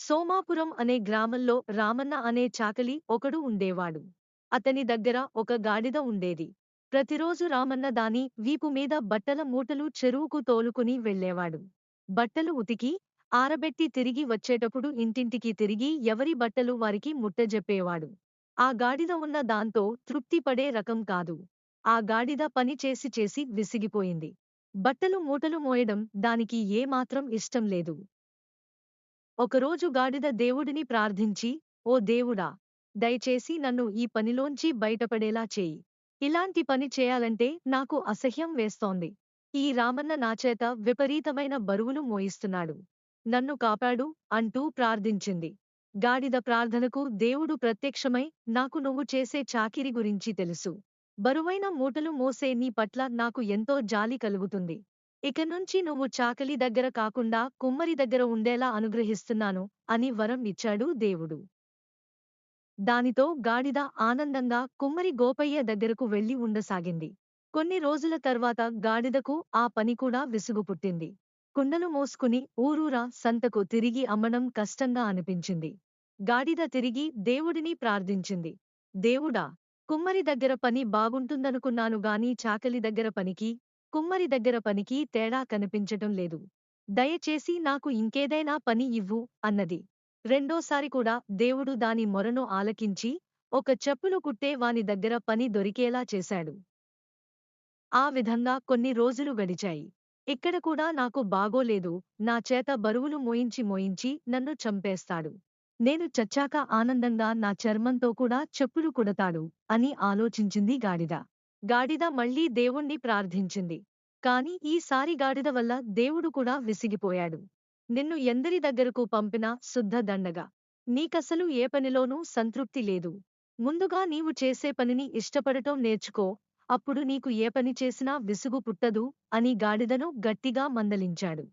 సోమాపురం అనే గ్రామంలో రామన్న అనే చాకలి ఒకడు ఉండేవాడు. అతని దగ్గర ఒక గాడిద ఉండేది. ప్రతిరోజు రామన్న దాని వీపు మీద బట్టల మూటలు చెరువుకు తోలుకుని వెళ్ళేవాడు. బట్టలు ఉతికి, ఆరబెట్టి తిరిగి వచ్చేటప్పుడు ఇంటింటికి తిరిగి ఎవరి బట్టలు వారికి ముట్టజెప్పేవాడు. ఆ గాడిద ఉన్న దాంతో తృప్తి పడే రకం కాదు. ఆ గాడిద పని చేసి చేసి విసిగిపోయింది. బట్టలు మూటలు మోయడం దానికి ఏమాత్రం ఇష్టం లేదు. ఒకరోజు గాడిద దేవుడిని ప్రార్థించి, ఓ దేవుడా! దయచేసి నన్ను ఈ పనిలోంచి బయటపడేలా చేయి. ఇలాంటి పని చేయాలంటే నాకు అసహ్యం వేస్తోంది. ఈ రామన్న నాచేత విపరీతమైన బరువులు మోయిస్తున్నాడు. నన్ను కాపాడు అంటూ ప్రార్థించింది. గాడిద ప్రార్థనకు దేవుడు ప్రత్యక్షమై, నాకు నువ్వు చేసే చాకిరీ గురించి తెలుసు. బరువైన మూటలు మోసే నీ పట్ల నాకు ఎంతో జాలి కలుగుతుంది. ఇక నుంచి నువ్వు చాకలి దగ్గర కాకుండా కుమ్మరి దగ్గర ఉండేలా అనుగ్రహిస్తున్నాను అని వరం ఇచ్చాడు దేవుడు. దానితో గాడిద ఆనందంగా కుమ్మరి గోపయ్య దగ్గరకు వెళ్లి ఉండసాగింది. కొన్ని రోజుల తర్వాత గాడిదకు ఆ పని కూడా విసుగు పుట్టింది. కుండలు మోసుకుని ఊరూరా సంతకు తిరిగి అమ్మడం కష్టంగా అనిపించింది. గాడిద తిరిగి దేవుడిని ప్రార్థించింది. దేవుడా! కుమ్మరి దగ్గర పని బాగుంటుందనుకున్నాను గాని చాకలి దగ్గర పనికి, కుమ్మరి దగ్గర పనికి తేడా కనిపించటం లేదు. దయచేసి నాకు ఇంకేదైనా పని ఇవ్వు అన్నది. రెండోసారి కూడా దేవుడు దాని మొరను ఆలకించి, ఒక చెప్పులు కుట్టే వాని దగ్గర పని దొరికేలా చేశాడు. ఆ విధంగా కొన్ని రోజులు గడిచాయి. ఇక్కడ కూడా నాకు బాగోలేదు, నా చేత బరువులు మోయించి మోయించి నన్ను చంపేస్తాడు. నేను చచ్చాక ఆనందంగా నా చర్మంతో కూడా చెప్పులు కుడతాడు అని ఆలోచించింది గాడిద. గాడిద మళ్ళీ దేవుణ్ణి ప్రార్థించింది. కాని ఈసారి గాడిద వల్ల దేవుడు కూడా విసిగిపోయాడు. నిన్ను ఎందరి దగ్గరకు పంపినా శుద్ధ దండగ. నీకసలు ఏ పనిలోనూ సంతృప్తి లేదు. ముందుగా నీవు చేసే పనిని ఇష్టపడటం నేర్చుకో, అప్పుడు నీకు ఏ పని చేసినా విసుగు పుట్టదు అని గాడిదను గట్టిగా మందలించాడు.